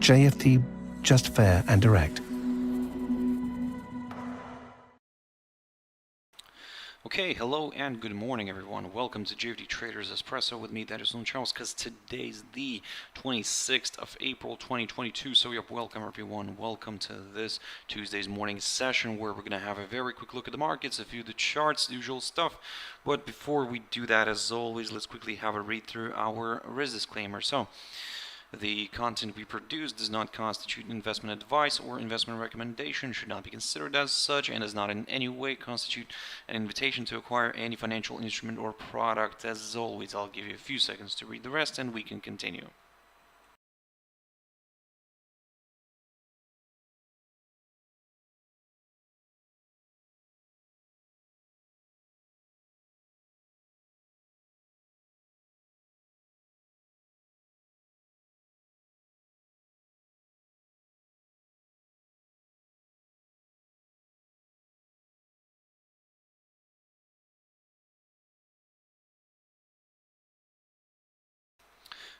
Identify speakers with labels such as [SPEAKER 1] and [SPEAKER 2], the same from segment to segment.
[SPEAKER 1] JFD, just fair and direct.
[SPEAKER 2] Okay, hello and good morning everyone. Welcome to JFD Traders Espresso with me, Darius Anucauskas. Today's the 26th of April 2022. So welcome everyone. Welcome to this Tuesday's morning session where we're going to have a very quick look at the markets, a few of the charts, the usual stuff. But before we do that, as always, let's quickly have a read through our risk disclaimer. So, the content we produce does not constitute investment advice or investment recommendation, should not be considered as such, and does not in any way constitute an invitation to acquire any financial instrument or product. As always, I'll give you a few seconds to read the rest and we can continue.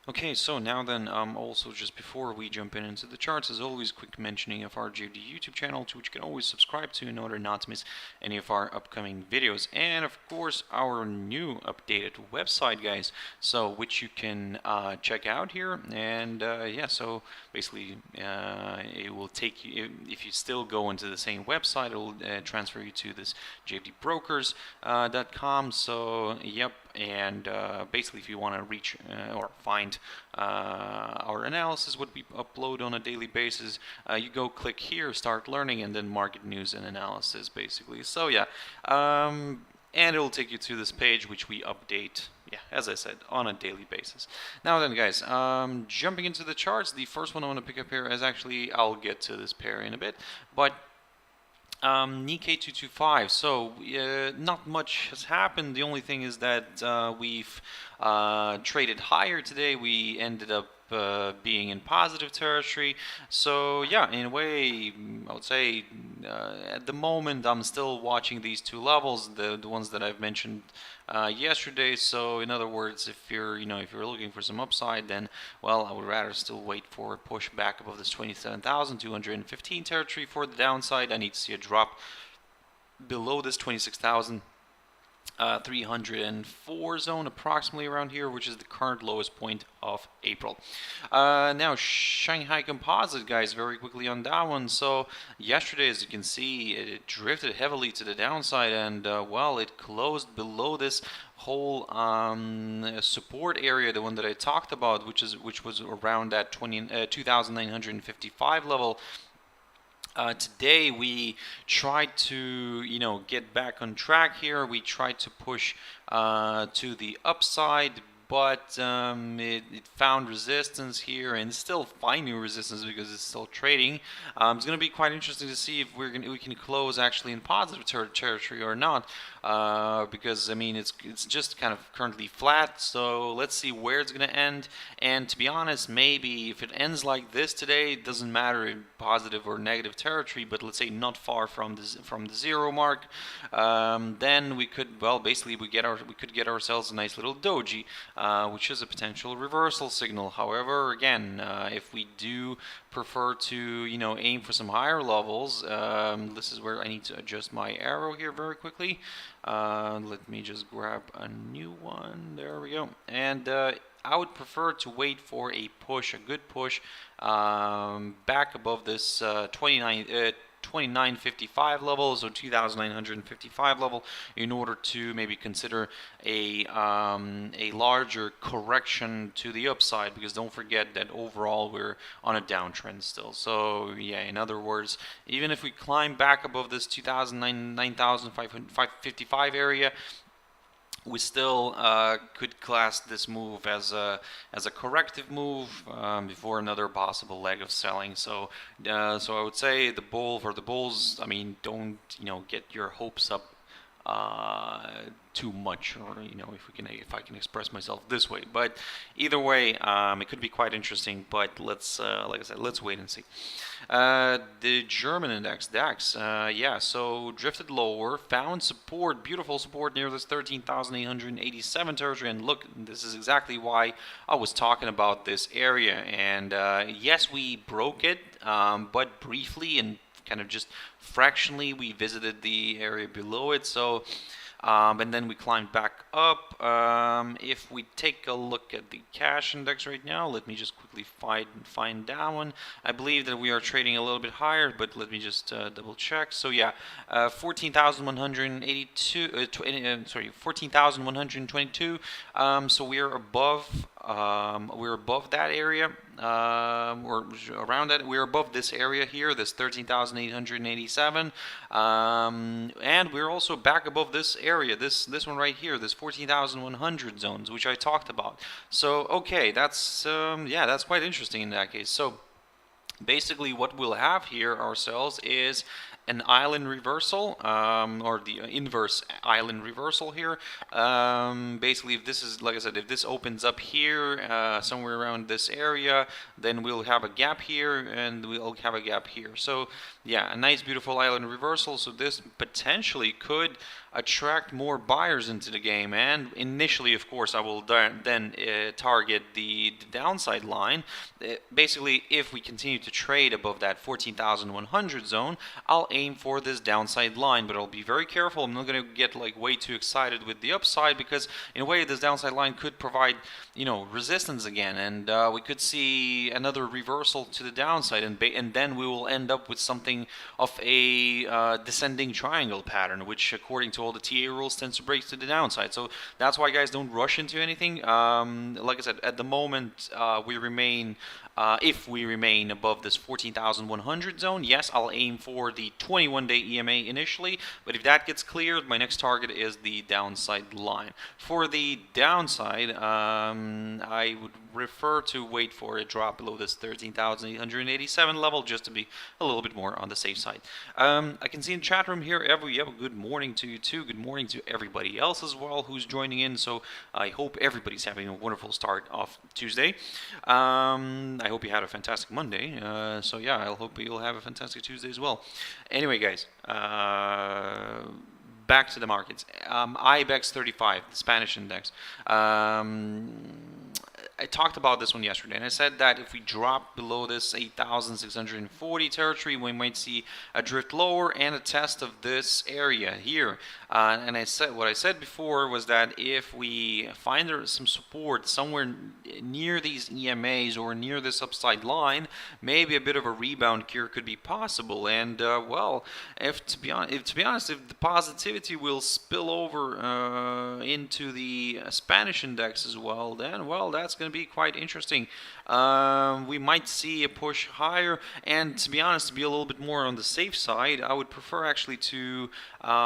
[SPEAKER 2] Okay, so now then, also just before we jump into the charts, as always, quick mentioning of our JFD YouTube channel, to which you can always subscribe to in order not to miss any of our upcoming videos, and of course our new updated website, guys, so which you can check out here. And yeah, so basically it will take you, if you still go into the same website, it will transfer you to this jfdbrokers.com. so yep. And basically, if you want to reach or find our analysis, what we upload on a daily basis, you go click here, start learning, and then market news and analysis, basically. So yeah, and it will take you to this page, which we update, yeah, as I said, on a daily basis. Now then, guys, jumping into the charts, the first one I want to pick up here is actually, I'll get to this pair in a bit, but Nikkei 225, so not much has happened. The only thing is that we've traded higher today. We ended up being in positive territory. So yeah, in a way, I would say at the moment I'm still watching these two levels, the ones that I've mentioned yesterday. So in other words, if you're looking for some upside, then well, I would rather still wait for a push back above this 27,215 territory. For the downside, I need to see a drop below this 26,304 zone, approximately around here, which is the current lowest point of April. Now, Shanghai Composite, guys, very quickly on that one. So yesterday, as you can see, it drifted heavily to the downside, and well, it closed below this whole support area, the one that I talked about, which was around that 2,955 level. Today we tried to, get back on track here. We tried to push to the upside, but it found resistance here, and it's still finding resistance because it's still trading. It's going to be quite interesting to see if we can close actually in positive territory or not, because I mean it's just kind of currently flat. So let's see where it's going to end. And to be honest, maybe if it ends like this today, it doesn't matter in positive or negative territory, but let's say not far from the zero mark, then we could, well, basically we could get ourselves a nice little doji, which is a potential reversal signal. However, again, if we do prefer to aim for some higher levels, this is where I need to adjust my arrow here very quickly. Let me just grab a new one. There we go. And I would prefer to wait for a good push back above this 2955 level, so 2955 level, in order to maybe consider a larger correction to the upside, because don't forget that overall we're on a downtrend still. So yeah, in other words, even if we climb back above this 9,555 area, we still could class this move as a corrective move before another possible leg of selling. So so I would say the bulls, I mean, don't get your hopes up too much, or if I can express myself this way. But either way, it could be quite interesting. But let's, like I said, let's wait and see. The German index DAX, yeah, so drifted lower, found support, beautiful support near this 13,887 territory. And look, this is exactly why I was talking about this area. And yes, we broke it, but briefly and kind of just fractionally we visited the area below it. So and then we climbed back up. If we take a look at the cash index right now, let me just quickly find that one. I believe that we are trading a little bit higher, but let me just double check. So yeah, 14,182. Sorry, 14,122. So we are above. We're above that area, or around that. We're above this area here, this 13,887, and we're also back above this area, this one right here, this 14,100 zones, which I talked about. So okay, that's yeah, that's quite interesting in that case. So basically, what we'll have here ourselves is an island reversal, or the inverse island reversal here. Basically, if this is, like I said, if this opens up here, somewhere around this area, then we'll have a gap here, and we'll have a gap here. So yeah, a nice, beautiful island reversal. So this potentially could attract more buyers into the game, and initially, of course, I will then target the downside line. Basically, if we continue to trade above that 14,100 zone, I'll aim for this downside line, but I'll be very careful. I'm not going to get like way too excited with the upside, because in a way this downside line could provide, resistance again, and we could see another reversal to the downside, and then we will end up with something of a descending triangle pattern, which according to all the TA rules tends to break to the downside. So that's why, guys, don't rush into anything. Like I said, at the moment we remain if we remain above this 14,100 zone, yes, I'll aim for the 21-day EMA initially, but if that gets cleared, my next target is the downside line. For the downside, I would prefer to wait for a drop below this 13,887 level, just to be a little bit more on the safe side. I can see in the chat room here, good morning to you too. Good morning to everybody else as well who's joining in. So I hope everybody's having a wonderful start of Tuesday. I hope you had a fantastic Monday. So yeah, I hope you'll have a fantastic Tuesday as well. Anyway, guys, back to the markets. IBEX 35, the Spanish index. I talked about this one yesterday, and I said that if we drop below this 8,640 territory, we might see a drift lower and a test of this area here. And what I said before was that if we find some support somewhere near these EMAs or near this upside line, maybe a bit of a rebound here could be possible. And well, to be honest, if the positivity will spill over into the Spanish index as well, then well, that's going to be quite interesting. We might see a push higher, and to be honest, to be a little bit more on the safe side, I would prefer actually to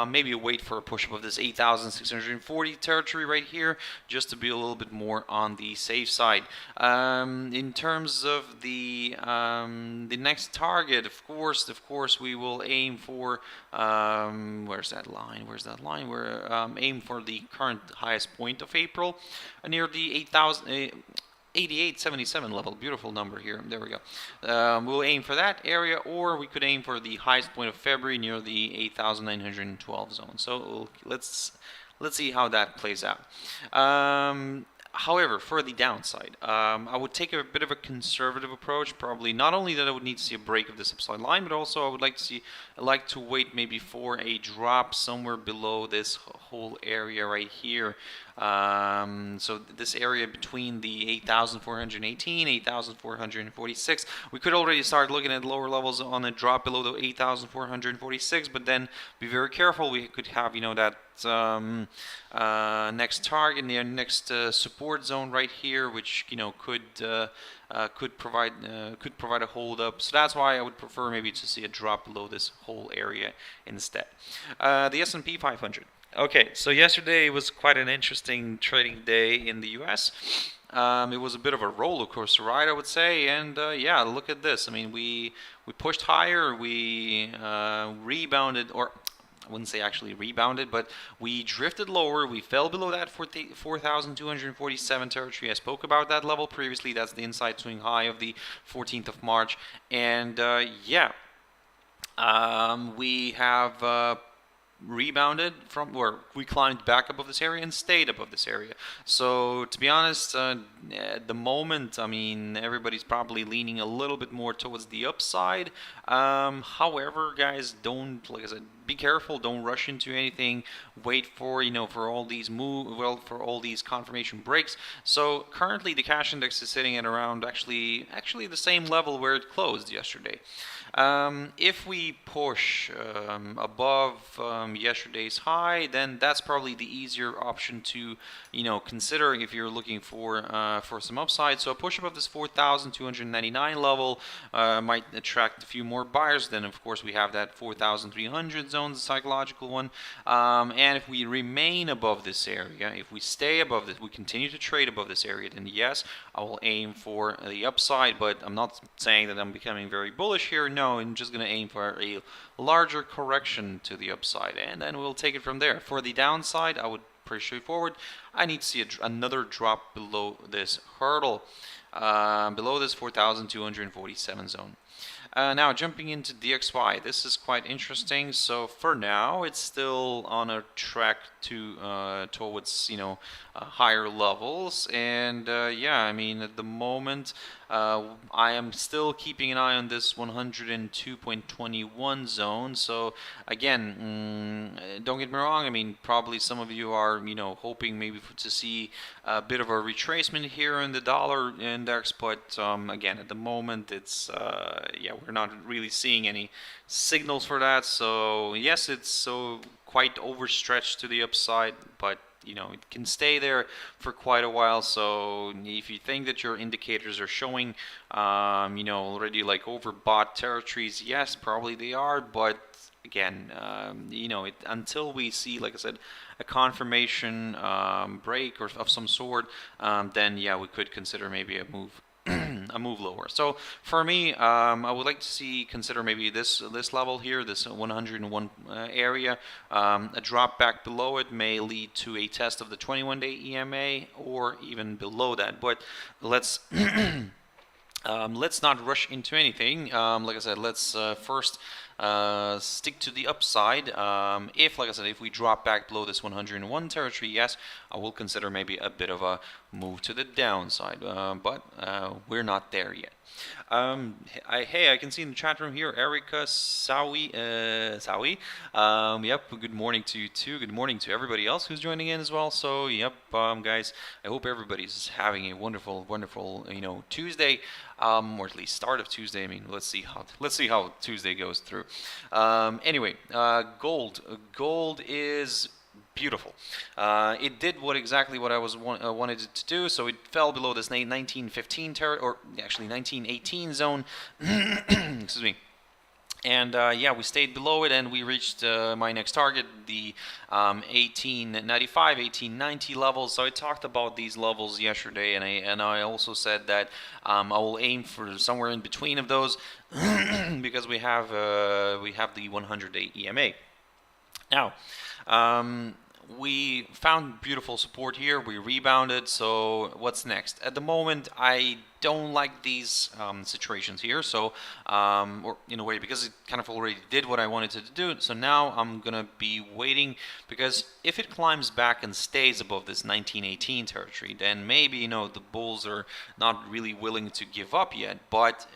[SPEAKER 2] maybe wait for a push above this 8,640 territory right here, just to be a little bit more on the safe side. In terms of the next target, of course, we will aim for where's that line? We're aim for the current highest point of April, near the 8877 level. Beautiful number here. There we go. We'll aim for that area, or we could aim for the highest point of February near the 8,912 zone. So let's see how that plays out. However, for the downside, I would take a bit of a conservative approach. Probably not only that I would need to see a break of this upside line, but also I would like to wait maybe for a drop somewhere below this whole area right here. So this area between the 8,418, 8,446, we could already start looking at lower levels on a drop below the 8,446, but then be very careful. We could have, that next target, the next support zone right here, which could provide a hold up. So that's why I would prefer maybe to see a drop below this whole area instead. The S&P 500. Okay, so yesterday was quite an interesting trading day in the US. It was a bit of a roller coaster ride, I would say, and yeah, look at this. I mean, we pushed higher, we rebounded, or I wouldn't say actually rebounded, but we drifted lower. We fell below that 4,247 territory. I spoke about that level previously. That's the inside swing high of the 14th of March. And yeah, we have rebounded from, or we climbed back above this area and stayed above this area. So to be honest, at the moment, I mean, everybody's probably leaning a little bit more towards the upside. However, guys, don't, like I said, be careful. Don't rush into anything. Wait for, for all these for all these confirmation breaks. So currently the cash index is sitting at around actually the same level where it closed yesterday. If we push above yesterday's high, then that's probably the easier option to consider if you're looking for some upside. So a push above this 4,299 level might attract a few more buyers. Then of course we have that 4,300 zone, the psychological one. And if we remain above this area, if we stay above this, we continue to trade above this area, then yes, I will aim for the upside. But I'm not saying that I'm becoming very bullish here. No, I'm just going to aim for a larger correction to the upside, and then we'll take it from there. For the downside, I would pretty straightforward. I need to see another drop below this hurdle, below this 4,247 zone. Now jumping into DXY, this is quite interesting. So for now, it's still on a track to towards higher levels, and yeah, I mean at the moment I am still keeping an eye on this 102.21 zone. So again, don't get me wrong, I mean probably some of you are hoping maybe to see a bit of a retracement here in the dollar index, but again at the moment it's yeah, we're not really seeing any signals for that. So yes, it's so quite overstretched to the upside, but it can stay there for quite a while. So if you think that your indicators are showing already like overbought territories, yes, probably they are, but again, until we see, like I said, a confirmation break or of some sort, then yeah, we could consider maybe a move a move lower. So for me, I would like to consider maybe this level here, this 101 area. A drop back below it may lead to a test of the 21-day EMA or even below that. But let's let's not rush into anything. Like I said, let's first stick to the upside. If we drop back below this 101 territory, yes, I will consider maybe a bit of a move to the downside, but we're not there yet. Hey, I can see in the chat room here, Erica Sawi. Yep, good morning to you too. Good morning to everybody else who's joining in as well. So, yep, guys, I hope everybody's having a wonderful, Tuesday, or at least start of Tuesday. I mean, let's see how Tuesday goes through. Anyway, gold is beautiful. It did exactly what I wanted it to do. So it fell below this 1915 or actually 1918 zone. Excuse me. And yeah, we stayed below it, and we reached my next target, the 1895, 1890 levels. So I talked about these levels yesterday, and I also said that I will aim for somewhere in between of those because we have the 100-day EMA. Now, we found beautiful support here. We rebounded. So what's next? At the moment, I don't like these situations here. So, or in a way, because it kind of already did what I wanted it to do. So now I'm gonna be waiting, because if it climbs back and stays above this 1918 territory, then maybe the bulls are not really willing to give up yet. But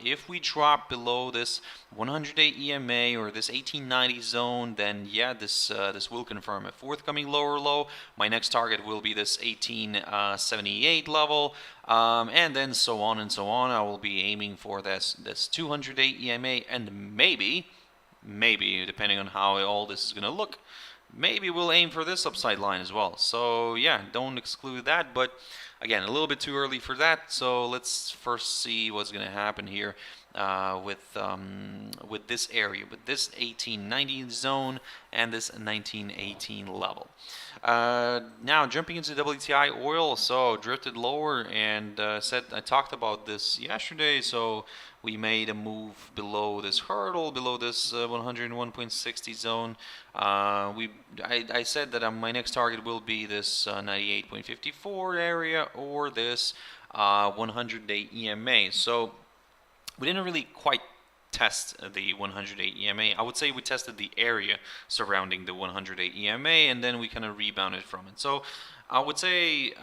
[SPEAKER 2] if we drop below this 100-day EMA or this 1890 zone, then yeah, this will confirm a forthcoming lower low. My next target will be this 1878 level. And then so on and so on. I will be aiming for this 200-day EMA, and maybe, depending on how all this is going to look, maybe we'll aim for this upside line as well. So yeah, don't exclude that, but again, a little bit too early for that. So let's first see what's going to happen here with this area, with this 1890 zone and this 1918 level. Now jumping into WTI oil, so drifted lower, and I talked about this yesterday. So we made a move below this hurdle, below this 101.60 zone. I said that my next target will be this 98.54 area or this 100-day EMA. So we didn't really quite test the 100-day EMA. I would say we tested the area surrounding the 100-day EMA, and then we kind of rebounded from it. So I would say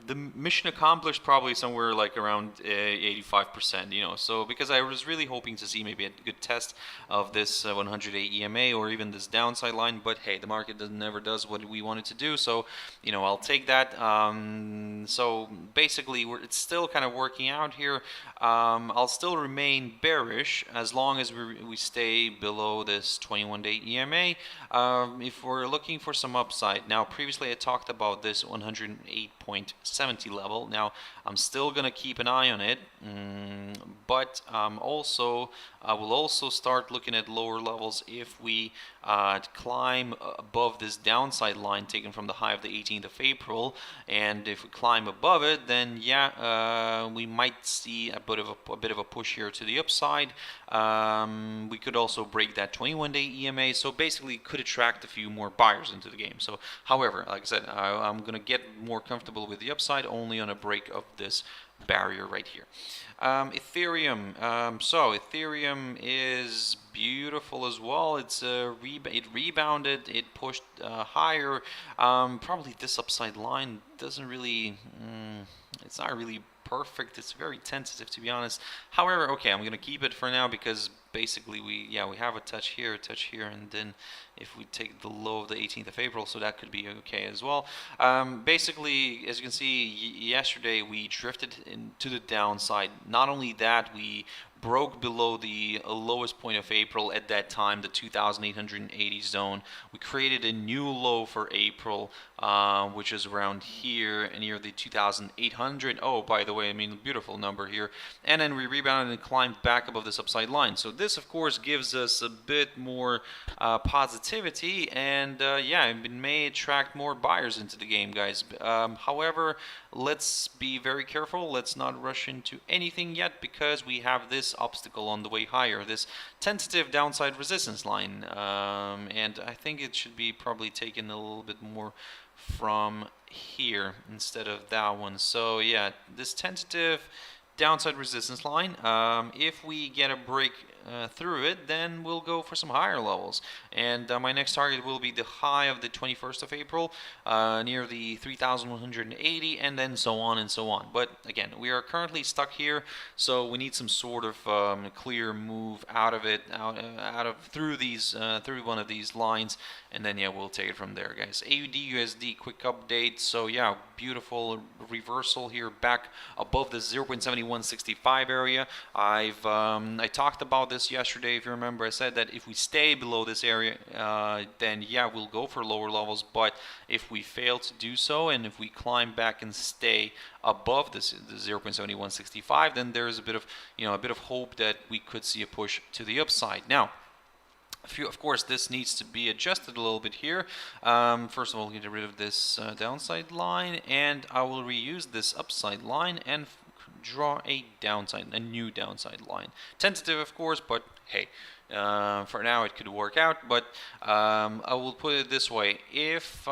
[SPEAKER 2] the mission accomplished probably somewhere like around 85%, you know. So because I was really hoping to see maybe a good test of this 100-day EMA or even this downside line, but hey, the market never does what we want it to do. So, you know, I'll take that. So basically, it's still kind of working out here. I'll still remain bearish as long as we stay below this 21-day EMA. If we're looking for some upside, now previously I talked about this 108.70 level. Now I'm still gonna keep an eye on it, but also I will also start looking at lower levels if we climb above this downside line taken from the high of the 18th of April, and if we climb above it, then yeah, we might see a bit of a push here to the upside. We could also break that 21-day EMA, so basically could attract a few more buyers into the game. So however, like I said, I'm gonna get more comfortable with the upside only on a break of this barrier right here. Ethereum. So Ethereum is beautiful as well. It rebounded. It pushed higher. Probably this upside line doesn't really. It's not really perfect. It's very tentative, to be honest. However, okay, I'm gonna keep it for now because basically we have a touch here, and then if we take the low of the 18th of April, so that could be okay as well. Basically, as you can see, yesterday we drifted into the downside. Not only that, we broke below the lowest point of April at that time, the 2,880 zone. We created a new low for April, which is around here near the 2,800. Oh, by the way, I mean, beautiful number here. And then we rebounded and climbed back above this upside line. So this, of course, gives us a bit more positivity, and yeah, it may attract more buyers into the game, guys. However, let's be very careful. Let's not rush into anything yet because we have this obstacle on the way higher, this tentative downside resistance line, and I think it should be probably taken a little bit more from here instead of that one. So yeah, this tentative downside resistance line, if we get a break through it, then we'll go for some higher levels, and my next target will be the high of the 21st of April near the 3,180, and then so on and so on. But again, we are currently stuck here, so we need some sort of clear move out of it, through one of these lines, and then yeah, we'll take it from there, guys. AUDUSD quick update. So yeah, beautiful reversal here back above the 0.7165 area. I talked about this yesterday. If you remember, I said that if we stay below this area, then yeah, we'll go for lower levels. But if we fail to do so, and if we climb back and stay above the 0.7165, then there's a bit of hope that we could see a push to the upside. Now, of course, this needs to be adjusted a little bit here. First of all, get rid of this downside line, and I will reuse this upside line and draw a new downside line. Tentative, of course, but hey, for now it could work out. But I will put it this way: if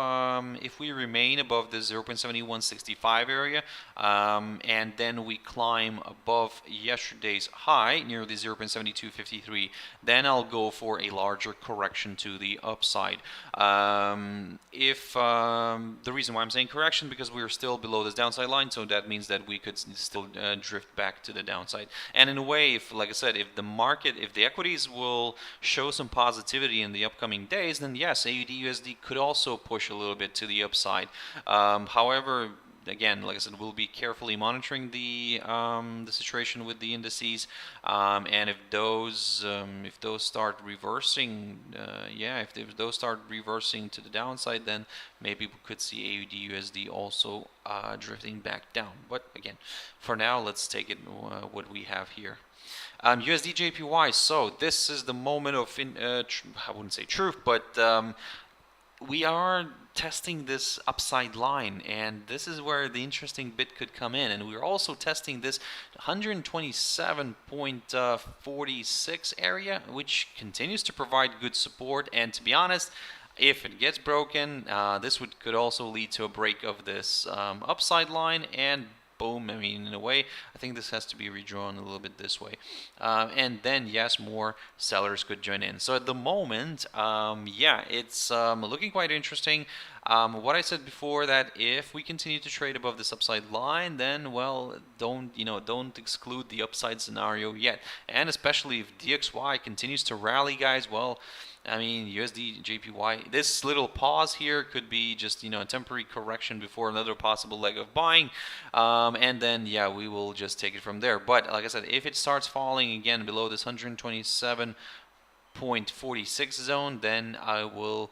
[SPEAKER 2] we remain above the 0.7165 area, and then we climb above yesterday's high near the 0.7253, then I'll go for a larger correction to the upside. If the reason why I'm saying correction, because we are still below this downside line, so that means that we could still drift back to the downside. And in a way, if, like I said, if the equities will show some positivity in the upcoming days, then yes, AUDUSD could also push a little bit to the upside. However, again, like I said, we'll be carefully monitoring the situation with the indices, and if those start reversing, if those start reversing to the downside, then maybe we could see AUDUSD also drifting back down. But again, for now, let's take it what we have here. USDJPY. So this is the moment of I wouldn't say truth, but we are testing this upside line, and this is where the interesting bit could come in. And we're also testing this 127.46 area, which continues to provide good support. And to be honest, if it gets broken, this could also lead to a break of this upside line, and boom, I mean, in a way, I think this has to be redrawn a little bit this way. And then, yes, more sellers could join in. So at the moment, yeah, it's looking quite interesting. What I said before, that if we continue to trade above this upside line, then, well, don't exclude the upside scenario yet. And especially if DXY continues to rally, guys, well, I mean, USDJPY, this little pause here could be just, a temporary correction before another possible leg of buying. And then, yeah, we will just take it from there. But like I said, if it starts falling again below this 127.46 zone, then I will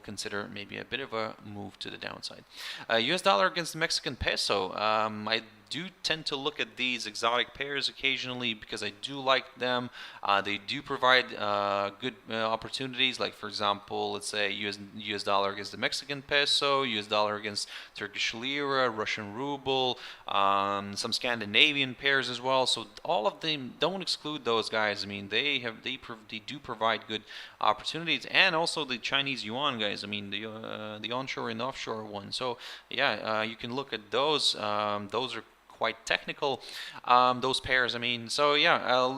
[SPEAKER 2] consider maybe a bit of a move to the downside. US dollar against the Mexican peso. I do tend to look at these exotic pairs occasionally because I do like them. They do provide good opportunities, like for example, let's say US dollar against the Mexican peso, US dollar against Turkish lira, Russian ruble, some Scandinavian pairs as well. So all of them, don't exclude those guys. I mean, they do provide good opportunities, and also the Chinese yuan guys. I mean, the onshore and offshore one. So yeah, you can look at those. Those are quite technical, those pairs. I mean, so yeah,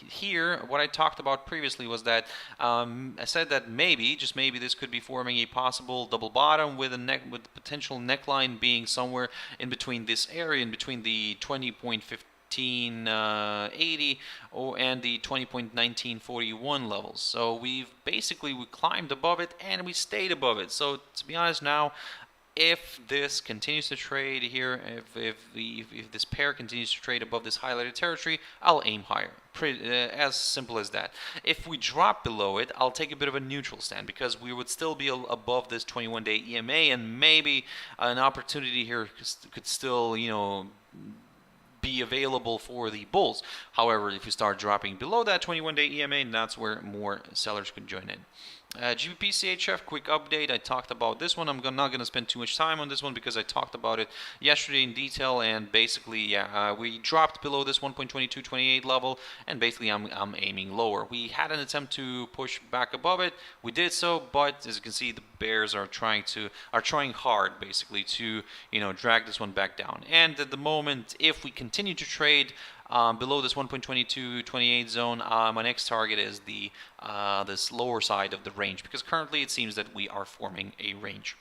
[SPEAKER 2] here what I talked about previously was that I said that maybe, just maybe, this could be forming a possible double bottom with the potential neckline being somewhere in between this area, in between the 20.1580 and the 20.1941 levels. So we climbed above it and we stayed above it. So to be honest, now, if this continues to trade here, if this pair continues to trade above this highlighted territory, I'll aim higher. As simple as that. If we drop below it, I'll take a bit of a neutral stand, because we would still be above this 21-day EMA, and maybe an opportunity here could still, be available for the bulls. However, if we start dropping below that 21-day EMA, that's where more sellers could join in. GBPCHF, quick update. I talked about this one. I'm not going to spend too much time on this one because I talked about it yesterday in detail, and basically, yeah, we dropped below this 1.2228 level, and basically I'm aiming lower. We had an attempt to push back above it. We did so, but as you can see, the bears are trying hard basically to drag this one back down. And at the moment, if we continue to trade below this 1.2228 zone, my next target is this lower side of the range, because currently it seems that we are forming a range.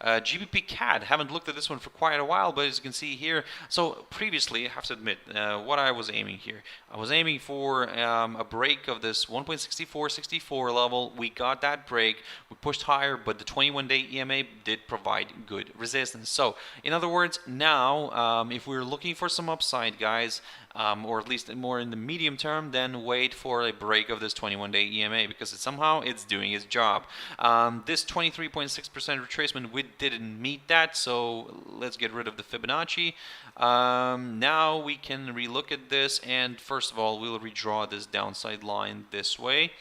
[SPEAKER 2] GBPCAD, haven't looked at this one for quite a while, but as you can see here, so previously, I have to admit, what I was aiming here, I was aiming for a break of this 1.6464 level. We got that break, we pushed higher, but the 21-day EMA did provide good resistance. So in other words, now if we're looking for some upside, guys, or at least more in the medium term, then wait for a break of this 21-day EMA, because somehow it's doing its job. This 23.6% retracement, we didn't meet that, so let's get rid of the Fibonacci. Now we can relook at this, and first of all, we'll redraw this downside line this way.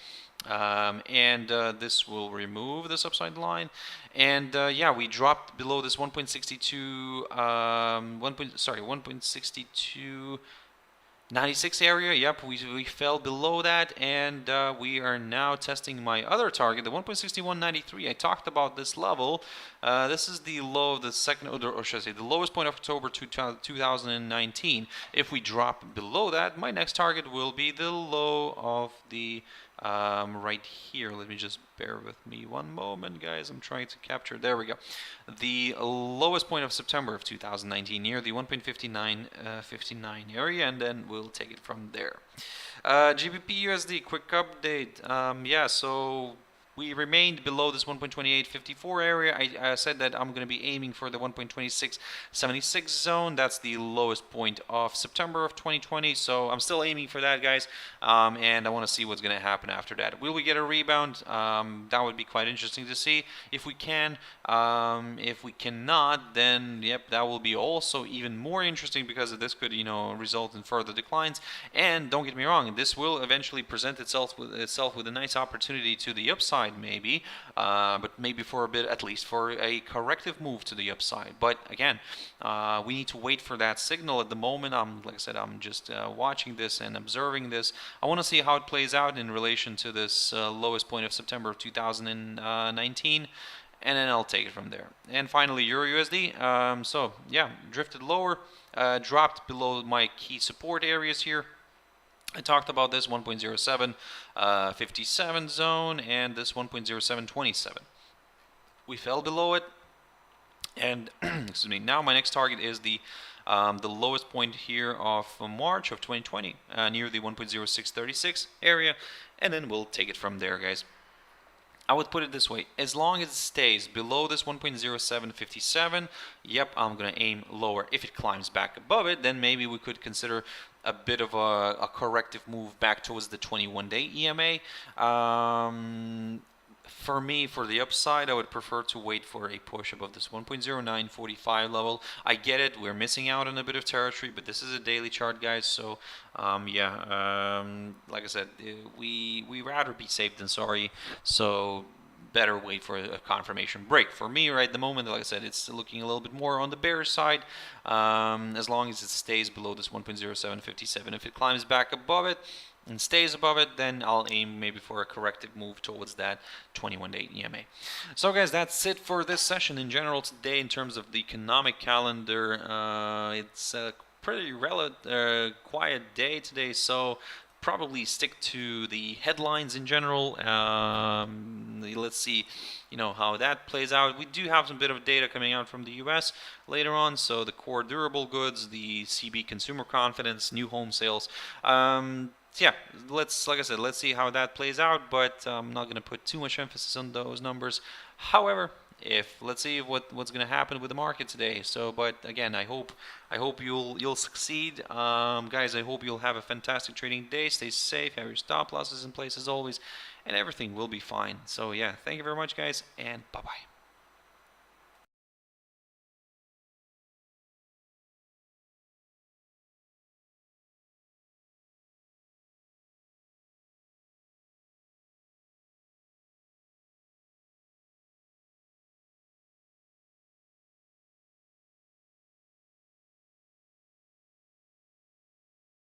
[SPEAKER 2] This will remove this upside line, and yeah, we dropped below this 1.62 area. Yep, we fell below that, and we are now testing my other target, the 1.6193. I talked about this level. This is the low of the second, or should I say, the lowest point of October 2019. If we drop below that, my next target will be the low of the right here. Let me just bear with me one moment, guys. I'm trying to capture. There we go. The lowest point of September of 2019, near the 1.5959 area, and then we'll take it from there. GBPUSD, quick update. Yeah, so we remained below this 1.2854 area. I said that I'm going to be aiming for the 1.2676 zone. That's the lowest point of September of 2020. So I'm still aiming for that, guys. And I want to see what's going to happen after that. Will we get a rebound? That would be quite interesting to see if we can. If we cannot, then yep, that will be also even more interesting, because this could, result in further declines. And don't get me wrong, this will eventually present itself with a nice opportunity to the upside, maybe, but maybe for a bit, at least for a corrective move to the upside. But again, we need to wait for that signal. At the moment, like I said, I'm just watching this and observing this. I want to see how it plays out in relation to this lowest point of September of 2019. And then I'll take it from there. And finally, EURUSD. So yeah, drifted lower, dropped below my key support areas here. I talked about this 1.0757 zone and this 1.0727. We fell below it, and excuse me. Now my next target is the lowest point here of March of 2020, near the 1.0636 area, and then we'll take it from there, guys. I would put it this way: as long as it stays below this 1.0757, yep, I'm going to aim lower. If it climbs back above it, then maybe we could consider a bit of a corrective move back towards the 21-day EMA. For me, for the upside, I would prefer to wait for a push above this 1.0945 level. I get it, we're missing out on a bit of territory, but this is a daily chart, guys. So, like I said, we rather be safe than sorry. So, better wait for a confirmation break. For me, right at the moment, like I said, it's looking a little bit more on the bearish side, as long as it stays below this 1.0757. If it climbs back above it and stays above it, then I'll aim maybe for a corrective move towards that 21-day EMA. So guys, that's it for this session in general today in terms of the economic calendar. It's a pretty quiet day today, so probably stick to the headlines in general. Let's see, how that plays out. We do have some bit of data coming out from the US later on, so the core durable goods, the CB consumer confidence, new home sales. Yeah, like I said, let's see how that plays out, but I'm not going to put too much emphasis on those numbers. However, let's see what's going to happen with the market today. So, but again, I hope you'll succeed, guys. I hope you'll have a fantastic trading day. Stay safe, have your stop losses in place as always, and everything will be fine. So yeah, thank you very much, guys, and bye bye.